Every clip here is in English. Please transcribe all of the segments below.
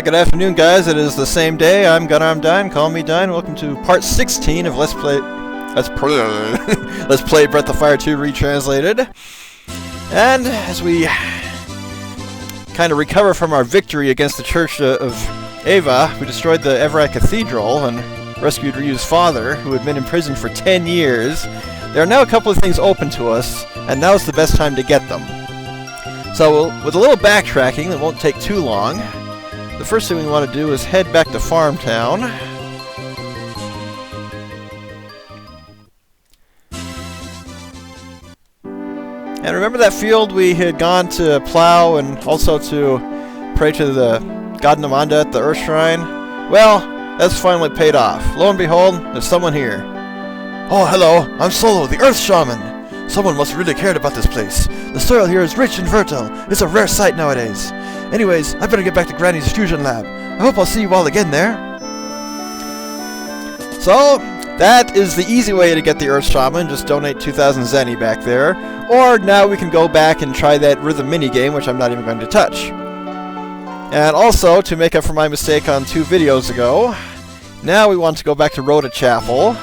Good afternoon, guys. It is the same day. I'm Gunarm Dine. Call me Dine. Welcome to part 16 of Let's Play Breath of Fire 2 Retranslated. And as we kind of recover from our victory against the Church of Evrai, we destroyed the Evrai Cathedral and rescued Ryu's father, who had been imprisoned for 10 years. There are now a couple of things open to us, and now's the best time to get them. So, with a little backtracking that won't take too long, the first thing we want to do is head back to Farm Town. And remember that field we had gone to plow and also to pray to the god Namanda at the Earth Shrine? Well, that's finally paid off. Lo and behold, there's someone here. Oh, hello, I'm Solo, the Earth Shaman. Someone must have really cared about this place. The soil here is rich and fertile. It's a rare sight nowadays. Anyways, I better get back to Granny's fusion lab. I hope I'll see you all again there. So, that is the easy way to get the Earth Shaman. Just donate 2,000 Zenny back there. Or now we can go back and try that rhythm minigame, which I'm not even going to touch. And also, to make up for my mistake on 2 videos ago, now we want to go back to Rhoda Chapel.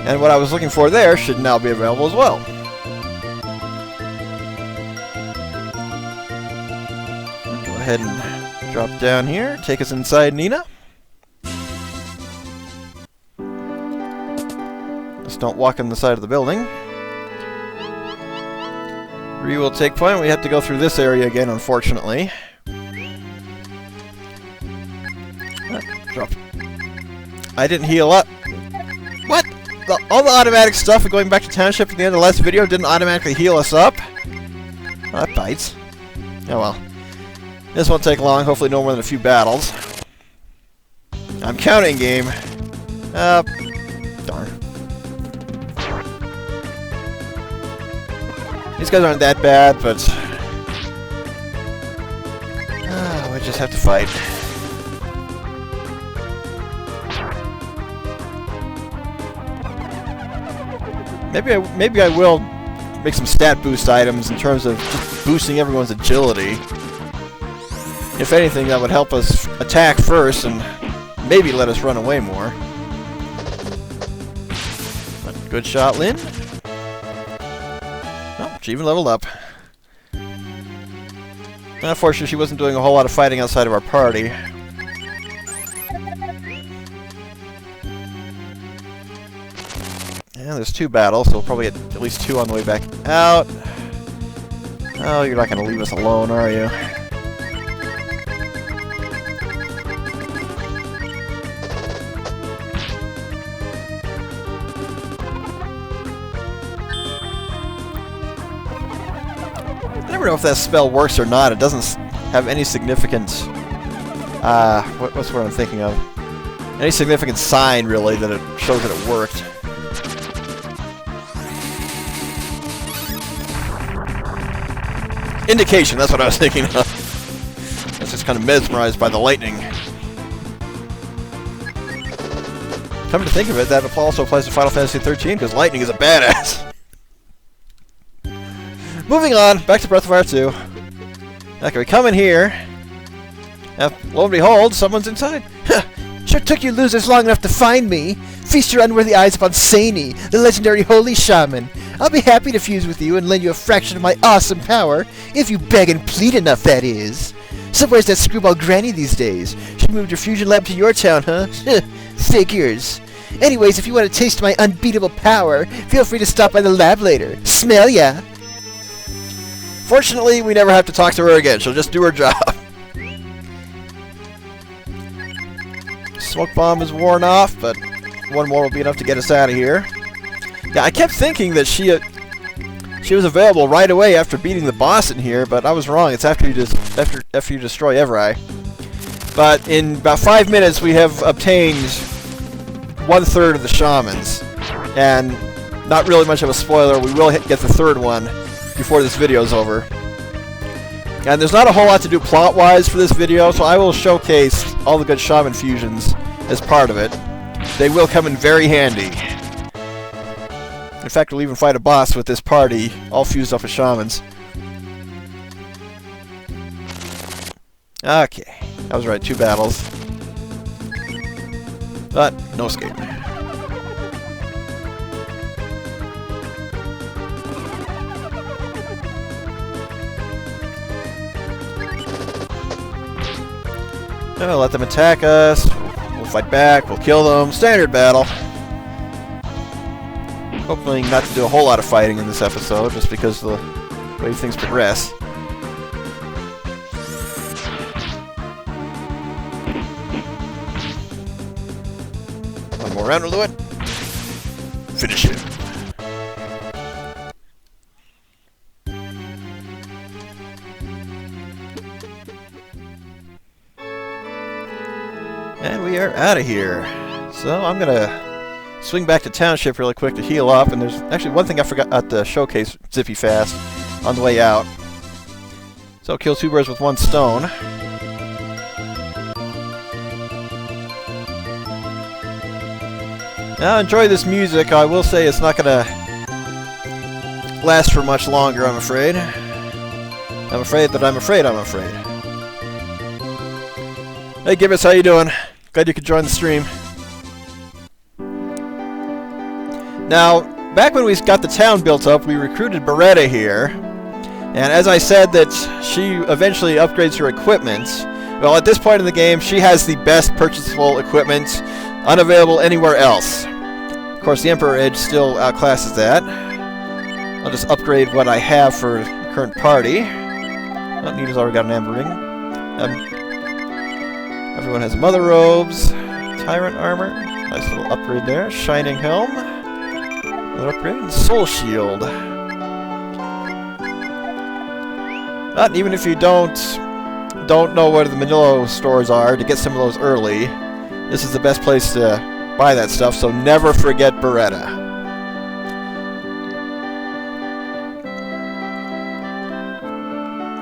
And what I was looking for there should now be available as well. Go ahead and drop down here. Take us inside Nina. Just don't walk on the side of the building. Ryu will take point. We have to go through this area again, unfortunately. Drop. I didn't heal up. What? All the automatic stuff going back to Township at the end of the last video didn't automatically heal us up? Oh, that bites. Oh well. This won't take long, hopefully no more than a few battles. I'm counting, game. Darn. These guys aren't that bad, but... we just have to fight. Maybe I will make some stat boost items in terms of just boosting everyone's agility. If anything, that would help us attack first and maybe let us run away more. But good shot, Lynn. Oh, she even leveled up. Unfortunately, she wasn't doing a whole lot of fighting outside of our party. Yeah, there's 2 battles, so we'll probably get at least 2 on the way back out. Oh, you're not going to leave us alone, are you? I never know if that spell works or not. It doesn't have any significant... what's what I'm thinking of? Any significant sign, really, that it shows that it worked. Indication, that's what I was thinking of. I was just kind of mesmerized by the lightning. Come to think of it, that also applies to Final Fantasy 13, because lightning is a badass. Moving on, back to Breath of Fire 2. Okay, we come in here. And lo and behold, someone's inside. Sure took you losers long enough to find me. Feast your unworthy eyes upon Sani, the legendary holy shaman. I'll be happy to fuse with you and lend you a fraction of my awesome power, if you beg and plead enough, that is. So where's that screwball granny these days? She moved her fusion lab to your town, huh? Figures. Anyways, if you want to taste my unbeatable power, feel free to stop by the lab later. Smell ya? Fortunately, we never have to talk to her again. She'll just do her job. Smoke bomb is worn off, but one more will be enough to get us out of here. Yeah, I kept thinking that she was available right away after beating the boss in here, but I was wrong. It's after you after you destroy Evrai. But in about 5 minutes, we have obtained 1/3 of the shamans, and not really much of a spoiler. We will get the 3rd one before this video is over. And there's not a whole lot to do plot-wise for this video, so I will showcase all the good shaman fusions as part of it. They will come in very handy. In fact, we'll even fight a boss with this party, all fused up with shamans. Okay. I was right, 2 battles. But, no escape. We'll let them attack us. We'll fight back. We'll kill them. Standard battle. Hopefully not to do a whole lot of fighting in this episode, just because of the way things progress. One more round, we'll do it. Finish it. And we are out of here. So I'm gonna swing back to Township really quick to heal up, and there's actually one thing I forgot to showcase zippy fast on the way out. So kill 2 birds with 1 stone. Now enjoy this music. I will say it's not gonna last for much longer, I'm afraid. I'm afraid that I'm afraid I'm afraid. Hey Gibbous, how you doing? Glad you could join the stream. Now, back when we got the town built up, we recruited Beretta here. And as I said that she eventually upgrades her equipment, well, at this point in the game, she has the best purchasable equipment unavailable anywhere else. Of course, the Emperor Edge still outclasses that. I'll just upgrade what I have for the current party. Oh, Nita's already got an amber ring. Everyone has mother robes, tyrant armor, nice little upgrade there, shining helm, another upgrade, and soul shield. But even if you don't know where the Manila stores are to get some of those early, this is the best place to buy that stuff. So never forget Beretta.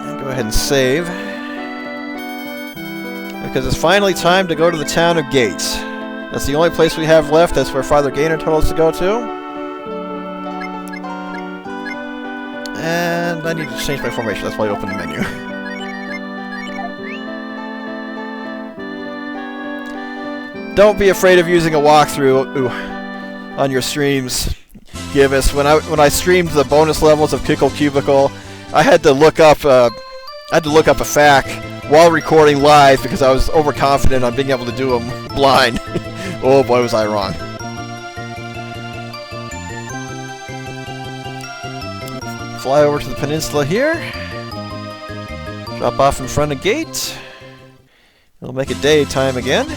And go ahead and save. Because it's finally time to go to the town of Gates. That's the only place we have left. That's where Father Gaynor told us to go to. And I need to change my formation. That's why I opened the menu. Don't be afraid of using a walkthrough on your streams, Givus. When I streamed the bonus levels of Kickle Cubicle, I had to look up a FAQ while recording live because I was overconfident on being able to do them blind. Oh boy, was I wrong. Fly over to the peninsula here. Drop off in front of gate. It'll make it daytime again.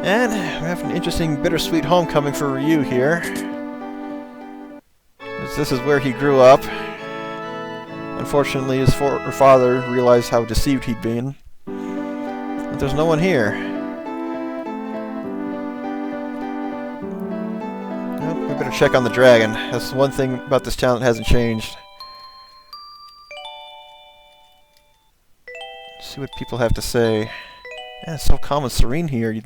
And we have an interesting bittersweet homecoming for Ryu here. This is where he grew up. Unfortunately, his father realized how deceived he'd been. But there's no one here. Well, we better check on the dragon. That's one thing about this town that hasn't changed. See what people have to say. Yeah, it's so calm and serene here.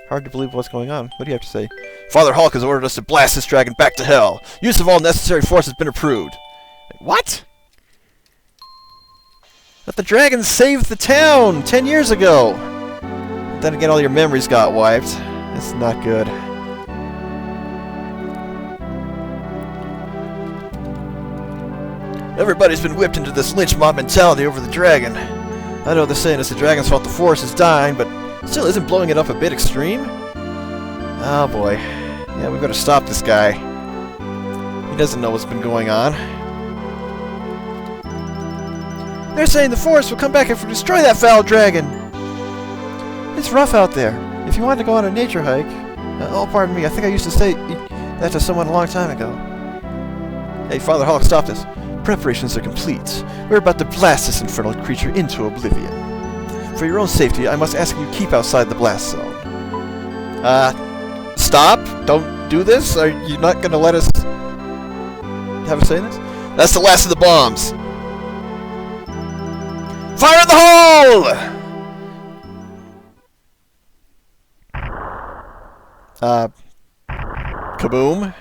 Hard to believe what's going on. What do you have to say? Father Hulk has ordered us to blast this dragon back to hell. Use of all necessary force has been approved. What? But the dragon saved the town 10 years ago. Then again, all your memories got wiped. It's not good. Everybody's been whipped into this lynch mob mentality over the dragon. I know they're saying it's the dragon's fault the forest is dying, but still, isn't blowing it up a bit extreme? Oh boy. Yeah, we better stop this guy. He doesn't know what's been going on. They're saying the forest will come back if we destroy that foul dragon! It's rough out there. If you want to go on a nature hike... oh, pardon me, I think I used to say that to someone a long time ago. Hey, Father Hulk, stop this. Preparations are complete. We're about to blast this infernal creature into oblivion. For your own safety, I must ask you to keep outside the blast zone. Stop? Don't do this? Are you not going to let us have a say in this? That's the last of the bombs! Fire in the hole! Kaboom.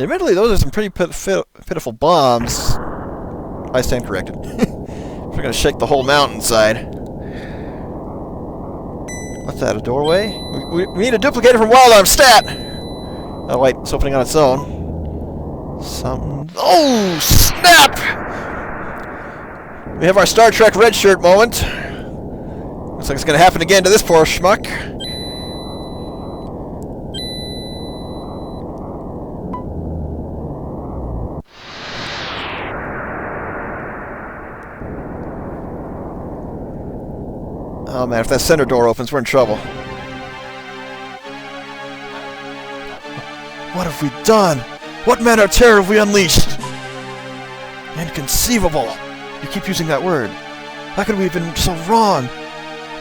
Admittedly, those are some pretty pitiful bombs. I stand corrected. We're gonna shake the whole mountainside. What's that, a doorway? We need a duplicator from Wild Arm stat! Oh wait, it's opening on its own. Something... Oh, snap! We have our Star Trek red shirt moment. Looks like it's gonna happen again to this poor schmuck. Oh man, if that center door opens, we're in trouble. What have we done? What manner of terror have we unleashed? Inconceivable! You keep using that word. How could we have been so wrong?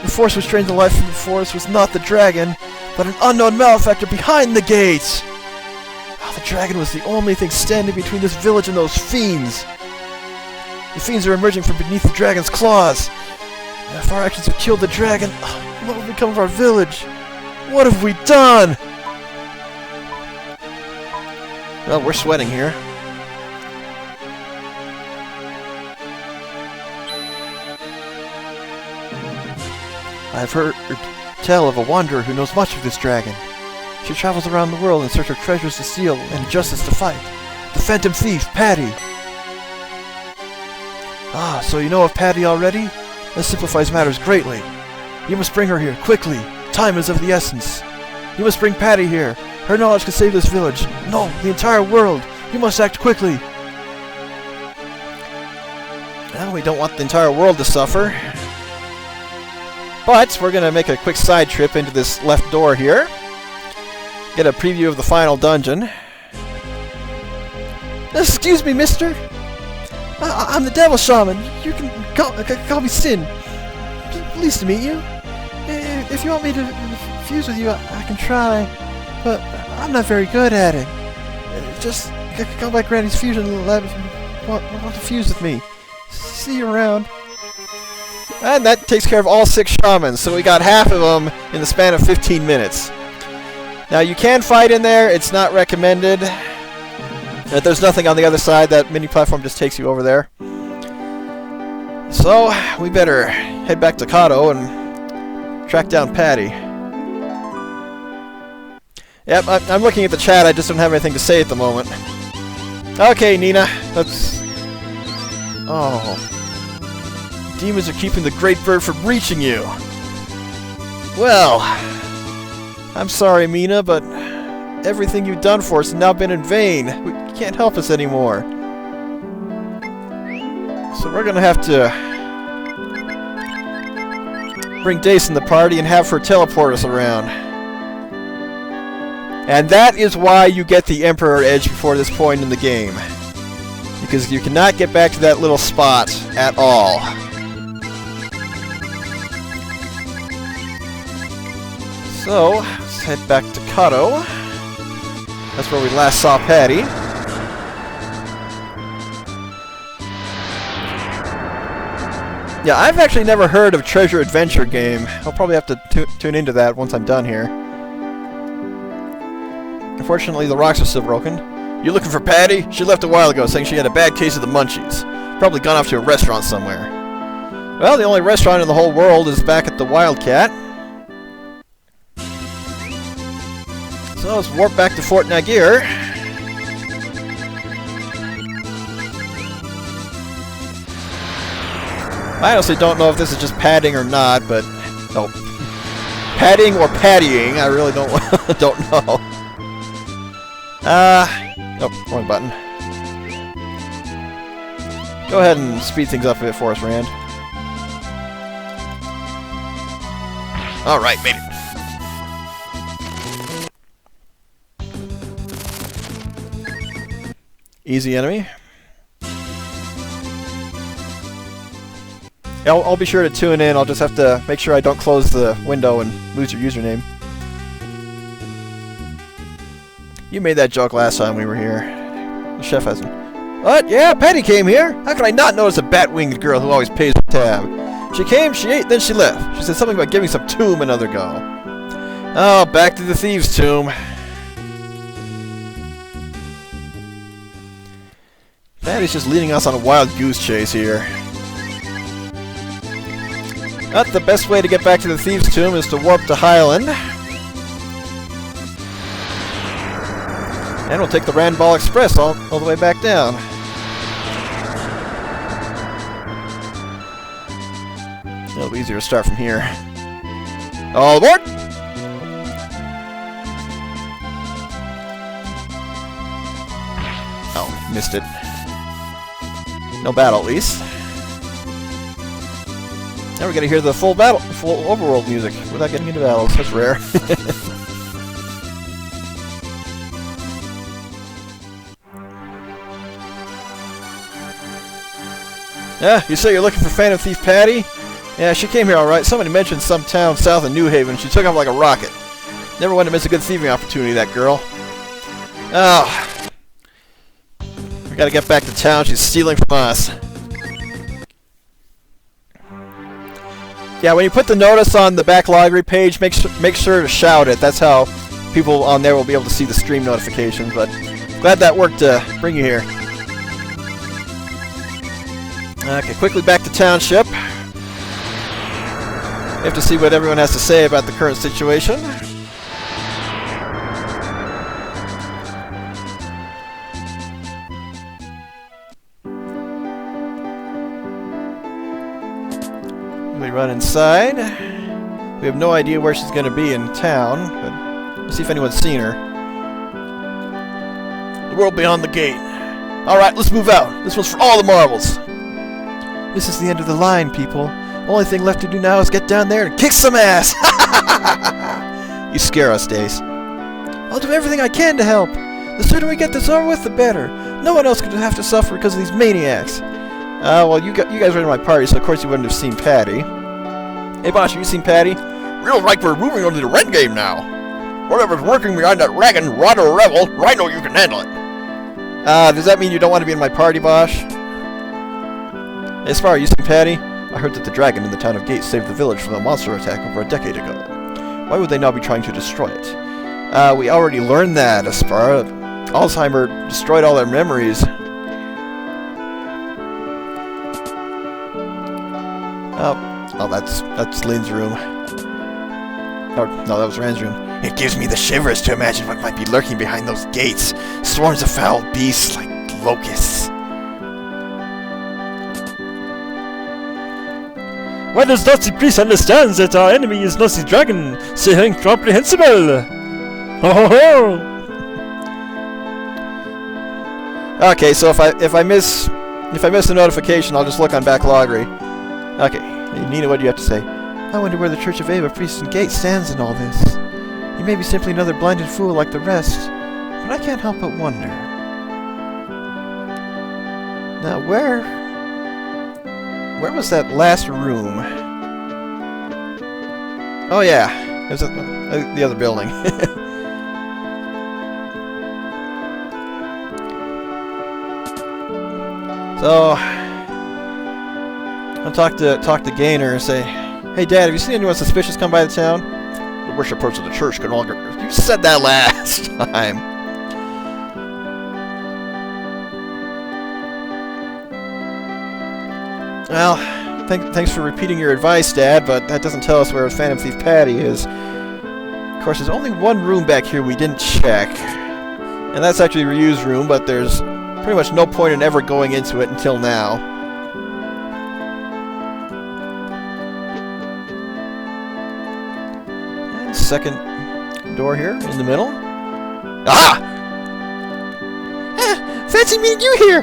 The force which drained the life from the forest was not the dragon, but an unknown malefactor behind the gates! Oh, the dragon was the only thing standing between this village and those fiends! The fiends are emerging from beneath the dragon's claws! If our actions have killed the dragon, what will become of our village? What have we done? Well, we're sweating here. I've heard tell of a wanderer who knows much of this dragon. She travels around the world in search of treasures to steal and justice to fight. The phantom thief, Patty. Ah, so you know of Patty already? This simplifies matters greatly. You must bring her here, quickly. Time is of the essence. You must bring Patty here. Her knowledge can save this village. No, the entire world. You must act quickly. Well, we don't want the entire world to suffer. But we're going to make a quick side trip into this left door here. Get a preview of the final dungeon. Excuse me, mister. I'm the Devil Shaman. You can call me Sin. Pleased to meet you. If you want me to fuse with you, I can try. But I'm not very good at it. Just go by Granny's fusion lab if you want to fuse with me. See you around. And that takes care of all 6 shamans, so we got half of them in the span of 15 minutes. Now you can fight in there, it's not recommended. There's nothing on the other side, that mini platform just takes you over there. So, we better head back to Kato and track down Patty. Yep, I'm looking at the chat, I just don't have anything to say at the moment. Okay, Nina, let's... Oh... Demons are keeping the great bird from reaching you. Well, I'm sorry, Mina, but everything you've done for us has now been in vain. You can't help us anymore. So we're gonna have to bring Dace in the party and have her teleport us around. And that is why you get the Emperor Edge before this point in the game. Because you cannot get back to that little spot at all. So, let's head back to Kato. That's where we last saw Patty. Yeah, I've actually never heard of Treasure Adventure game. I'll probably have to tune into that once I'm done here. Unfortunately, the rocks are still broken. You looking for Patty? She left a while ago saying she had a bad case of the munchies. Probably gone off to a restaurant somewhere. Well, the only restaurant in the whole world is back at the Wildcat. So let's warp back to Fort Naguir. I honestly don't know if this is just padding or not, but no, padding or pattying, I really don't know. Nope, wrong button. Go ahead and speed things up a bit for us, Rand. All right, made it. Easy enemy. Yeah, I'll be sure to tune in. I'll just have to make sure I don't close the window and lose your username. You made that joke last time we were here. The chef hasn't. What? Yeah, Patty came here. How could I not notice a bat-winged girl who always pays her tab? She came, she ate, then she left. She said something about giving some tomb another go. Oh, back to the thieves' tomb. Patty's just leading us on a wild goose chase here. But the best way to get back to the thieves' tomb is to warp to Highland. And we'll take the Randball Express all the way back down. It'll be easier to start from here. All aboard! Oh, missed it. No battle, at least. Now we're gonna hear the full overworld music without getting into battles. That's rare. Yeah, you say you're looking for Phantom Thief Patty? Yeah, she came here alright. Somebody mentioned some town south of New Haven. She took off like a rocket. Never wanted to miss a good thieving opportunity, that girl. Oh. We gotta get back to town. She's stealing from us. Yeah, when you put the notice on the back loggery page, make sure to shout it. That's how people on there will be able to see the stream notifications. But glad that worked to bring you here. Okay, quickly back to township. We have to see what everyone has to say about the current situation. We run inside. We have no idea where she's going to be in town, but let's see if anyone's seen her. The world beyond the gate. Alright, let's move out. This one's for all the marbles. This is the end of the line, people. Only thing left to do now is get down there and kick some ass! You scare us, Dace. I'll do everything I can to help. The sooner we get this over with, the better. No one else could have to suffer because of these maniacs. Well, you guys were in my party, so of course you wouldn't have seen Patty. Hey, boss, have you seen Patty? Real like we're moving on to the red game now. Whatever's working behind that wagon, rod or rebel, Rhino, you can handle it. Does that mean you don't want to be in my party, Bosch? Hey, Spar, you seen Patty? I heard that the dragon in the town of Gate saved the village from a monster attack over a decade ago. Why would they now be trying to destroy it? We already learned that, Aspar. Alzheimer destroyed all their memories. Oh, that's Lynn's room. Or, no, that was Rand's room. It gives me the shivers to imagine what might be lurking behind those gates. Swarms of foul beasts like locusts. Why does not the priest understand that our enemy is not the dragon? So incomprehensible! Ho ho ho! Okay, so if I miss the notification, I'll just look on back loggery. Okay, hey, Nina, what do you have to say? I wonder where the Church of Eva priest and gate stands in all this. He may be simply another blinded fool like the rest, but I can't help but wonder. Now, where was that last room? Oh yeah, it was the other building. So I'll talk to Gaynor and say, "Hey, Dad, have you seen anyone suspicious come by the town?" The worshippers of the church can all get... You said that last time. Well, thanks for repeating your advice, Dad, but that doesn't tell us where Phantom Thief Patty is. Of course, there's only one room back here we didn't check. And that's actually Ryu's room, but there's pretty much no point in ever going into it until now. And second door here, in the middle. Ah! Fancy meeting you here!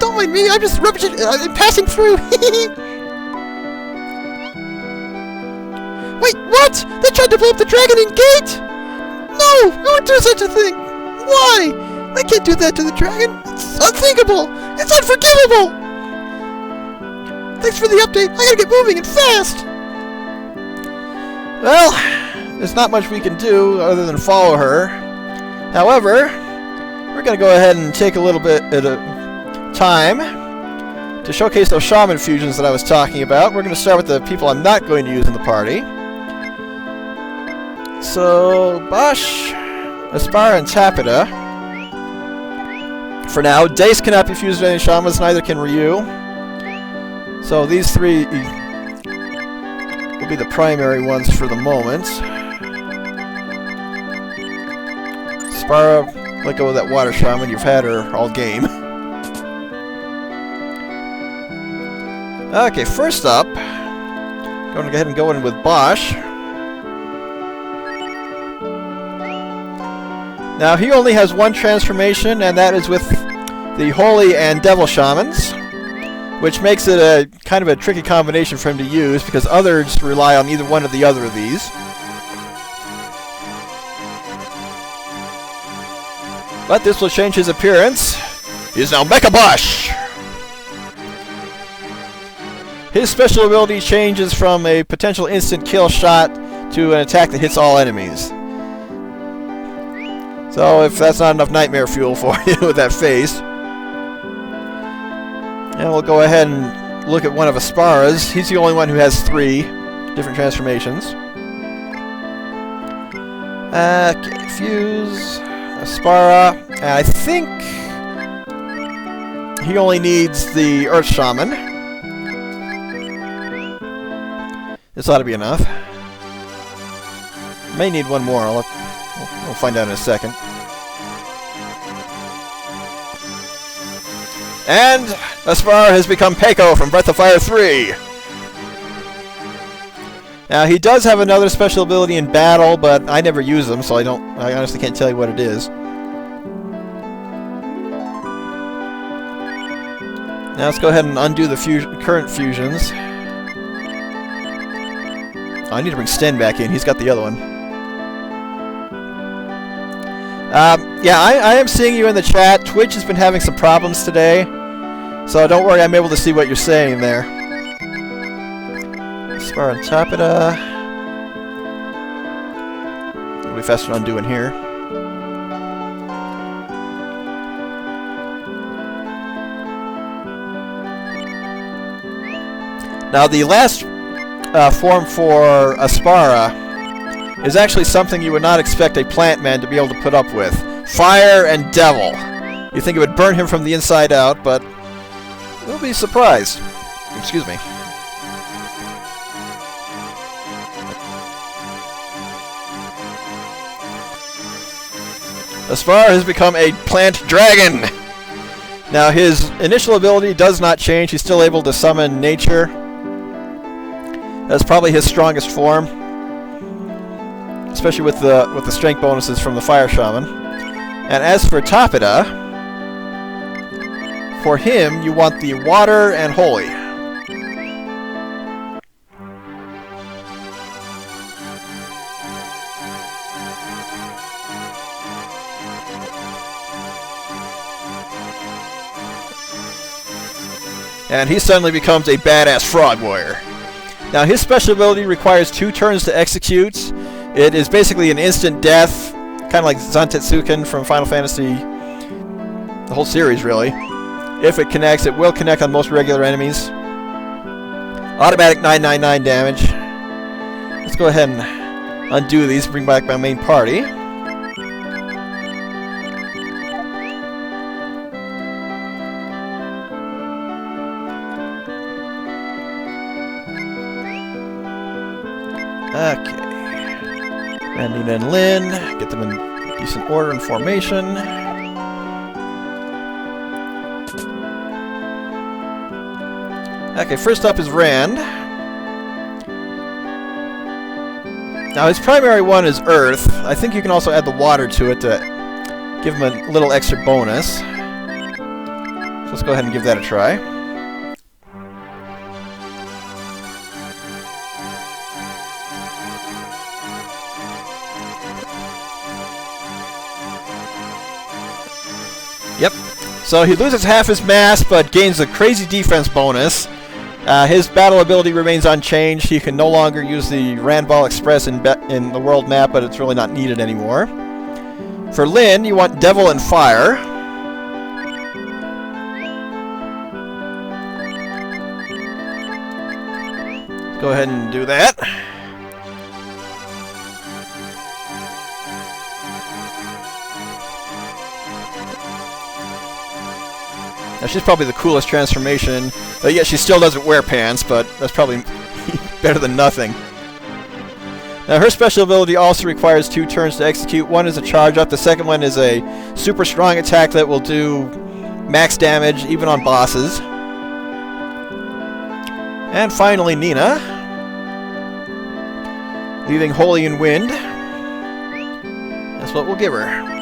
Don't mind me, I'm just rubbishing, passing through. Wait, what? They tried to blow up the dragon in gate? No, who would do such a thing? Why? I can't do that to the dragon. It's unthinkable. It's unforgivable. Thanks for the update. I gotta get moving and fast. Well, there's not much we can do other than follow her. However, we're gonna go ahead and take a little bit at a time to showcase those shaman fusions that I was talking about. We're going to start with the people I'm not going to use in the party. So, Bosch, Aspara, and Tapita. For now, Dace cannot be fused with any shamans, neither can Ryu. So these three will be the primary ones for the moment. Aspara, let go of that water shaman, you've had her all game. Okay, first up, going to go ahead and go in with Bosch. Now, he only has one transformation, and that is with the Holy and Devil Shamans, which makes it a kind of a tricky combination for him to use, because others rely on either one or the other of these. But this will change his appearance. He is now Mecha Bosch! His special ability changes from a potential instant kill shot to an attack that hits all enemies. So if that's not enough nightmare fuel for you with that face. And we'll go ahead and look at one of Aspara's. He's the only one who has 3 different transformations. Okay, Fuse, Aspara, and I think he only needs the Earth Shaman. This ought to be enough. May need one more. We'll find out in a second. And Aspara has become Peiko from Breath of Fire 3. Now he does have another special ability in battle, but I never use them, so I honestly can't tell you what it is. Now let's go ahead and undo the current fusions. I need to bring Sten back in. He's got the other one. Yeah, I am seeing you in the chat. Twitch has been having some problems today, so don't worry, I'm able to see what you're saying there. Aspara and Tapita. It'll be faster than undoing here. Now the last form for Aspara is actually something you would not expect a plant man to be able to put up with. Fire and Devil. You think it would burn him from the inside out, but you'll be surprised. Excuse me. Aspara has become a plant dragon. Now his initial ability does not change. He's still able to summon nature. That's probably his strongest form, especially with the strength bonuses from the Fire Shaman. And as for Tapita, for him you want the Water and Holy. And he suddenly becomes a badass frog warrior. Now his special ability requires 2 turns to execute. It is basically an instant death, kind of like Zantetsuken from Final Fantasy, the whole series really. If it connects, it will connect on most regular enemies. Automatic 999 damage. Let's go ahead and undo these, bring back my main party. Okay. Randy and Lynn, get them in decent order and formation. Okay, first up is Rand. Now his primary one is Earth. I think you can also add the water to it to give him a little extra bonus. So let's go ahead and give that a try. Yep. So he loses half his mass, but gains a crazy defense bonus. His battle ability remains unchanged. He can no longer use the Randball Express in the world map, but it's really not needed anymore. For Lynn, you want Devil and Fire. Go ahead and do that. Now, she's probably the coolest transformation, but yet she still doesn't wear pants, but that's probably better than nothing. Now, her special ability also requires 2 turns to execute. One is a charge up, the second one is a super strong attack that will do max damage, even on bosses. And finally, Nina, leaving Holy in Wind. That's what we'll give her.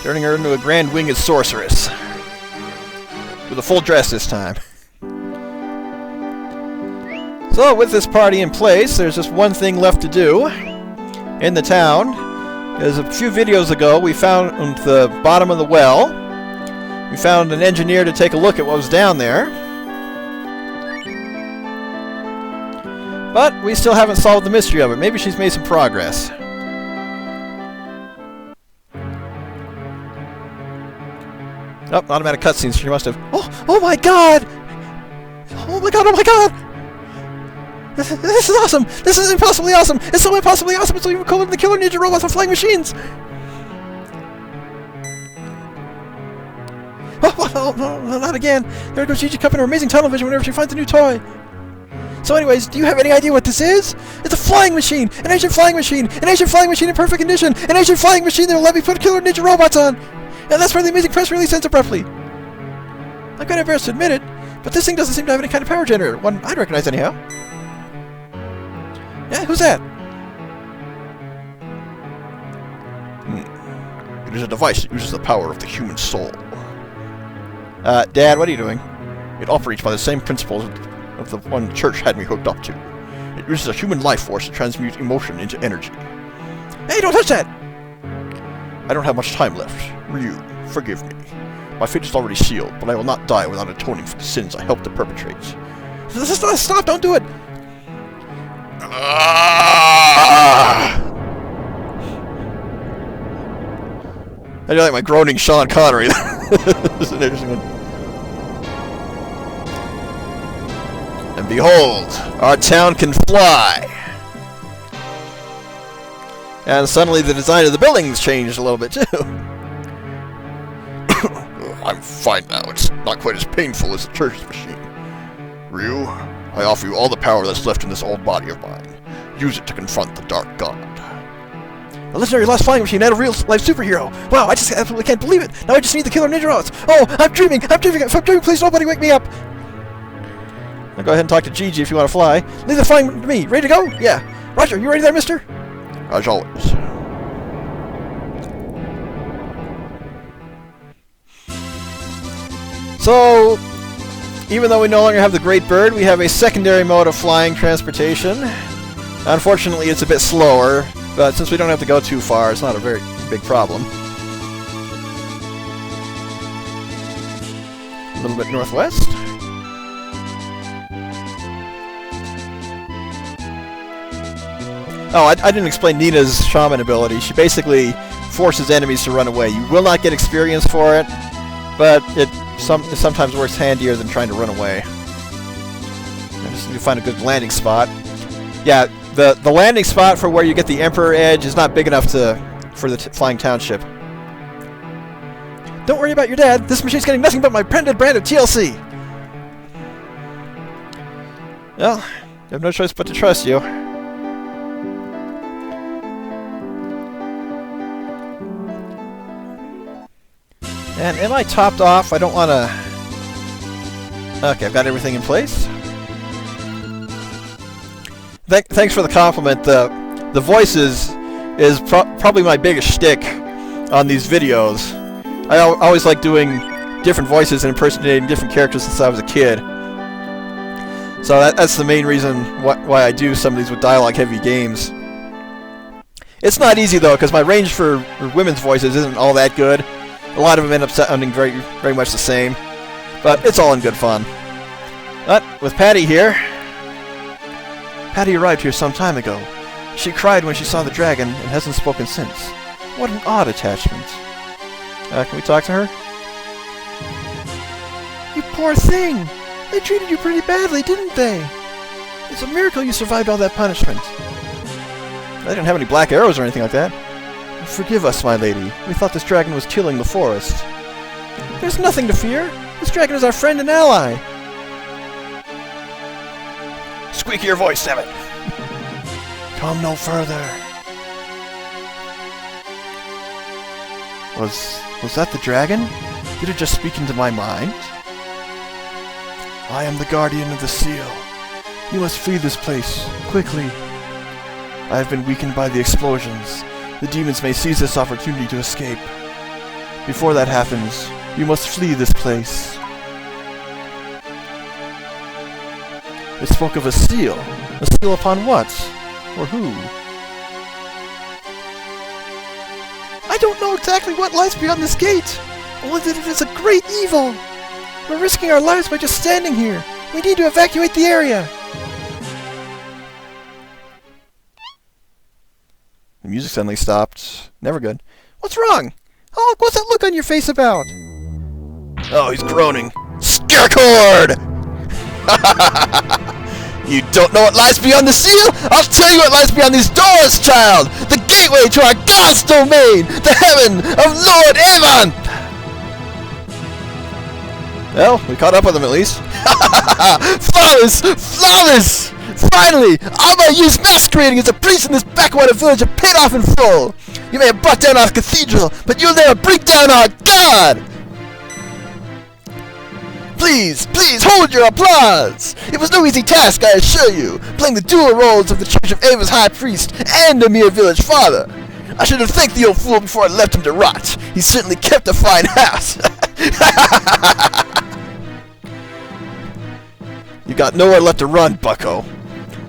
Turning her into a Grand Winged Sorceress. With a full dress this time. So, with this party in place, there's just one thing left to do in the town. Because a few videos ago, we found the bottom of the well. We found an engineer to take a look at what was down there. But we still haven't solved the mystery of it. Maybe she's made some progress. Oh, automatic cutscenes. She must have... Oh my god! Oh my god, oh my god! This is awesome! This is impossibly awesome! It's so impossibly awesome! It's even cooler than the killer ninja robots on flying machines! Oh, not again! There goes Gigi cupping her amazing tunnel vision whenever she finds a new toy! So anyways, do you have any idea what this is? It's a flying machine! An ancient flying machine! An ancient flying machine in perfect condition! An ancient flying machine that'll let me put killer ninja robots on! And that's where the amazing press release ends abruptly. I'm kind of embarrassed to admit it, but this thing doesn't seem to have any kind of power generator. One I'd recognize anyhow. Yeah, who's that? It is a device that uses the power of the human soul. Dad, what are you doing? It operates by the same principles of the one the church had me hooked up to. It uses a human life force to transmute emotion into energy. Hey, don't touch that! I don't have much time left. Ryu, forgive me. My fate is already sealed, but I will not die without atoning for the sins I helped to perpetrate. Stop! Don't do it! I do like my groaning Sean Connery. This is an interesting one. And behold, our town can fly! And suddenly the design of the buildings changed a little bit too. I'm fine now. It's not quite as painful as the church's machine. Ryu, I offer you all the power that's left in this old body of mine. Use it to confront the Dark God. A legendary lost flying machine and a real-life superhero. Wow, I just absolutely can't believe it. Now I just need the killer ninja robots. Oh, I'm dreaming. If I'm dreaming, please nobody wake me up. Now go ahead and talk to Gigi if you want to fly. Leave the flying to me. Ready to go? Yeah. Roger, you ready there, mister? As always. So, even though we no longer have the Great Bird, we have a secondary mode of flying transportation. Unfortunately, it's a bit slower, but since we don't have to go too far, it's not a very big problem. A little bit northwest. Oh, I didn't explain Nina's shaman ability. She basically forces enemies to run away. You will not get experience for it, but it sometimes works handier than trying to run away. I just need to find a good landing spot. Yeah, the landing spot for where you get the Emperor Edge is not big enough for the flying township. Don't worry about your dad. This machine's getting nothing but my brand of TLC. Well, I have no choice but to trust you. And am I topped off? I don't want to... Okay, I've got everything in place. Thanks for the compliment. The voices is probably my biggest shtick on these videos. I always like doing different voices and impersonating different characters since I was a kid. So that's the main reason why I do some of these with dialogue-heavy games. It's not easy, though, because my range for women's voices isn't all that good. A lot of them end up sounding very, very much the same. But it's all in good fun. But with Patty here... Patty arrived here some time ago. She cried when she saw the dragon and hasn't spoken since. What an odd attachment. Can we talk to her? poor thing! They treated you pretty badly, didn't they? It's a miracle you survived all that punishment. I didn't have any black arrows or anything like that. Forgive us, my lady. We thought this dragon was killing the forest. There's nothing to fear. This dragon is our friend and ally. Squeak your voice, damn it! Come no further. Was that the dragon? Did it just speak into my mind? I am the guardian of the seal. You must flee this place, quickly. I have been weakened by the explosions. The demons may seize this opportunity to escape. Before that happens, you must flee this place. It spoke of a seal. A seal upon what? Or who? I don't know exactly what lies beyond this gate. Only that it is a great evil. We're risking our lives by just standing here. We need to evacuate the area. The music suddenly stopped. Never good. What's wrong? Oh, what's that look on your face about? Oh, he's groaning. Scarecord! You don't know what lies beyond the seal? I'll tell you what lies beyond these doors, child! The gateway to our God's domain! The heaven of Lord Avon! Well, we caught up with him at least. Flawless! Flawless! Finally! All my years masquerading as a priest in this backwater village have paid off in full! You may have brought down our cathedral, but you'll never bring down our God! Please, please, hold your applause! It was no easy task, I assure you, playing the dual roles of the Church of Ava's High Priest and a mere village father. I should have thanked the old fool before I left him to rot. He certainly kept a fine house. You got nowhere left to run, bucko.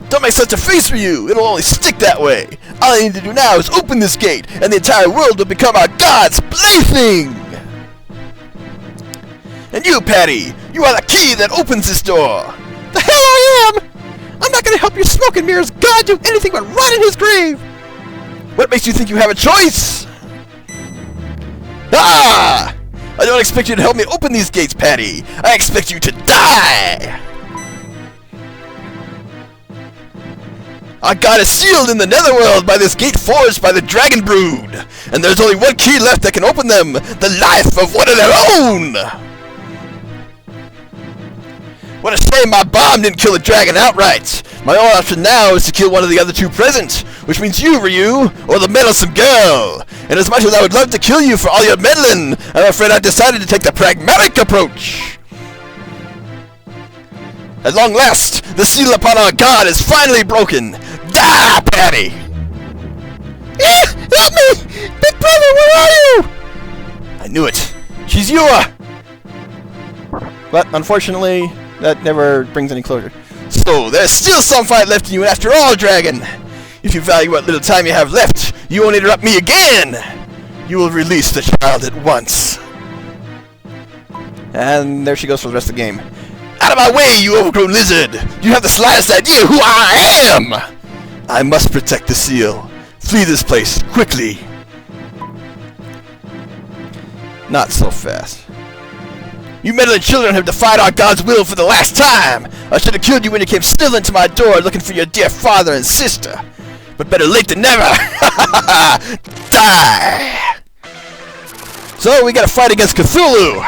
Don't make such a face for you! It'll only stick that way! All I need to do now is open this gate, and the entire world will become our God's plaything! And you, Patty, you are the key that opens this door! The hell I am! I'm not gonna help your smoke and mirrors God do anything but rot in his grave! What makes you think you have a choice? Ah! I don't expect you to help me open these gates, Patty! I expect you to die! Our God is sealed in the netherworld by this gate forged by the dragon brood, and there's only one key left that can open them, the life of one of their own! What a shame my bomb didn't kill the dragon outright! My only option now is to kill one of the other two present, which means you, Ryu, or the meddlesome girl! And as much as I would love to kill you for all your meddling, I'm afraid I've decided to take the pragmatic approach! At long last, the seal upon our God is finally broken! Die, Patty! Help me! Big brother, where are you? I knew it! She's you! But unfortunately, that never brings any closure. So, there's still some fight left in you after all, dragon! If you value what little time you have left, you won't interrupt me again! You will release the child at once. And there she goes for the rest of the game. Out of my way, you overgrown lizard! Do you have the slightest idea who I am? I must protect the seal. Flee this place, quickly. Not so fast. You meddling children have defied our God's will for the last time! I should have killed you when you came sniveling to my door looking for your dear father and sister. But better late than never! Die! So, we gotta fight against Cthulhu!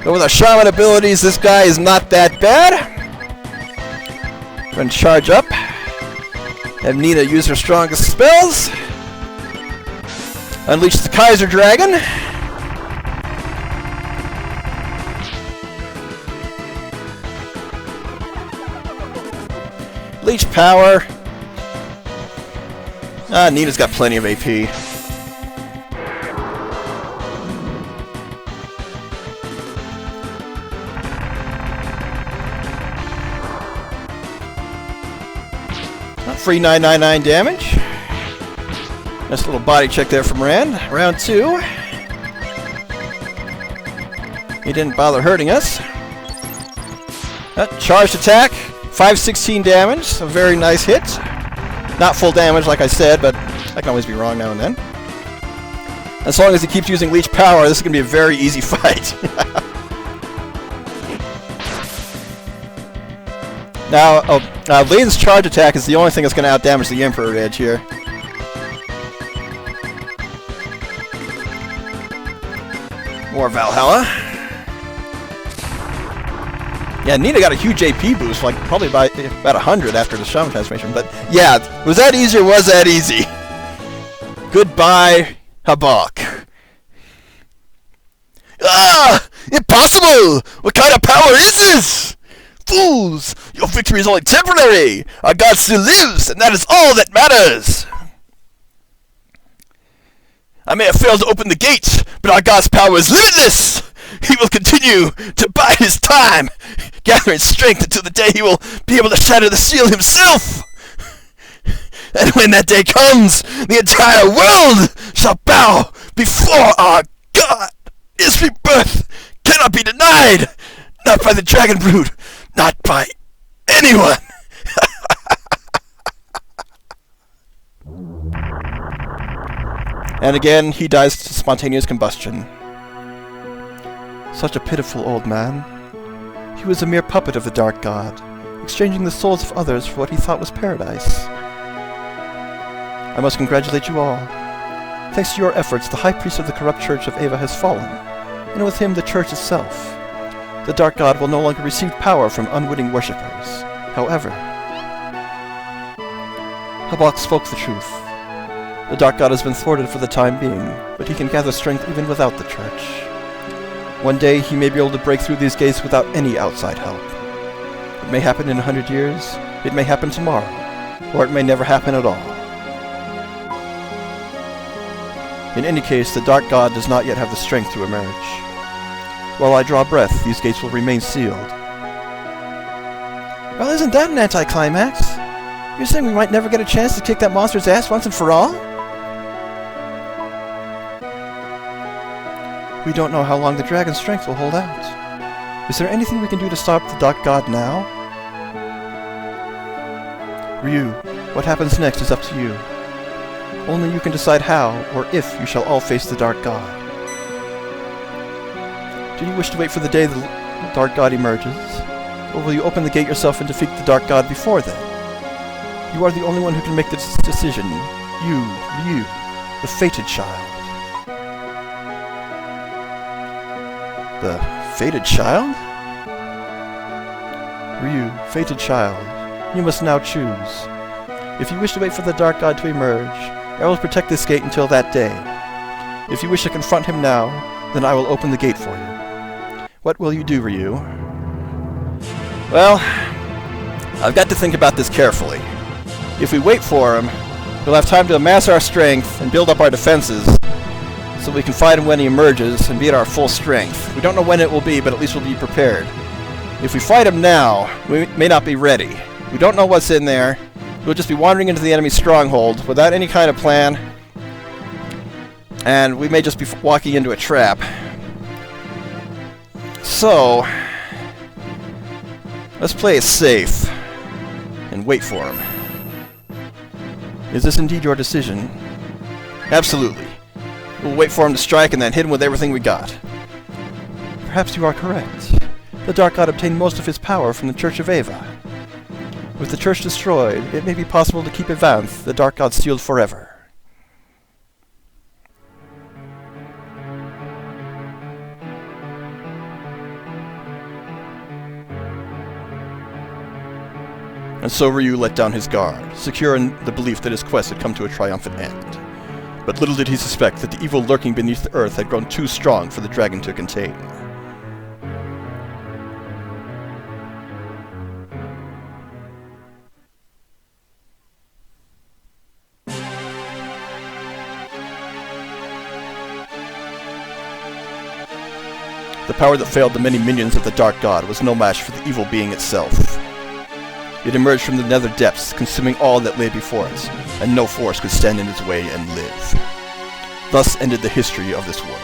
But with our shaman abilities, this guy is not that bad. We're gonna charge up. Have Nina use her strongest spells. Unleash the Kaiser Dragon. Leech power. Nina's got plenty of AP. Free 999 damage. Nice little body check there from Rand. Round 2. He didn't bother hurting us. Charged attack. 516 damage. A very nice hit. Not full damage like I said, but I can always be wrong now and then. As long as he keeps using leech power, this is going to be a very easy fight. Now, Lane's charge attack is the only thing that's going to outdamage the Emperor Edge here. More Valhalla. Yeah, Nina got a huge AP boost, like probably by about 100 after the Shaman transformation. But yeah, was that easy or was that easy? Goodbye, Habak. Ah! Impossible! What kind of power is this? Fools! Your victory is only temporary! Our god still lives, and that is all that matters! I may have failed to open the gates, but our god's power is limitless! He will continue to bide his time, gathering strength until the day he will be able to shatter the seal himself! And when that day comes, the entire world shall bow before our god! His rebirth cannot be denied! Not by the dragon brood! Not by anyone! And again, he dies to spontaneous combustion. Such a pitiful old man. He was a mere puppet of the Dark God, exchanging the souls of others for what he thought was paradise. I must congratulate you all. Thanks to your efforts, the High Priest of the corrupt Church of Eva has fallen, and with him the Church itself. The Dark God will no longer receive power from unwitting worshippers. However, Habak spoke the truth. The Dark God has been thwarted for the time being, but he can gather strength even without the Church. One day he may be able to break through these gates without any outside help. It may happen in 100 years, it may happen tomorrow, or it may never happen at all. In any case, the Dark God does not yet have the strength to emerge. While I draw breath, these gates will remain sealed. Well, isn't that an anticlimax? You're saying we might never get a chance to kick that monster's ass once and for all? We don't know how long the dragon's strength will hold out. Is there anything we can do to stop the Dark God now? Ryu, what happens next is up to you. Only you can decide how, or if, you shall all face the Dark God. Do you wish to wait for the day the Dark God emerges? Or will you open the gate yourself and defeat the Dark God before then? You are the only one who can make this decision. You, the fated child. The fated child? Ryu, fated child, you must now choose. If you wish to wait for the Dark God to emerge, I will protect this gate until that day. If you wish to confront him now, then I will open the gate for you. What will you do, Ryu? Well, I've got to think about this carefully. If we wait for him, we'll have time to amass our strength and build up our defenses so we can fight him when he emerges and be at our full strength. We don't know when it will be, but at least we'll be prepared. If we fight him now, we may not be ready. We don't know what's in there. We'll just be wandering into the enemy's stronghold without any kind of plan, and we may just be walking into a trap. So, let's play it safe and wait for him. Is this indeed your decision? Absolutely. We'll wait for him to strike and then hit him with everything we got. Perhaps you are correct. The Dark God obtained most of his power from the Church of Eva. With the Church destroyed, it may be possible to keep Evanth, the Dark God, sealed forever. And so Ryu let down his guard, secure in the belief that his quest had come to a triumphant end. But little did he suspect that the evil lurking beneath the earth had grown too strong for the dragon to contain. The power that failed the many minions of the Dark God was no match for the evil being itself. It emerged from the nether depths, consuming all that lay before it, and no force could stand in its way and live. Thus ended the history of this world.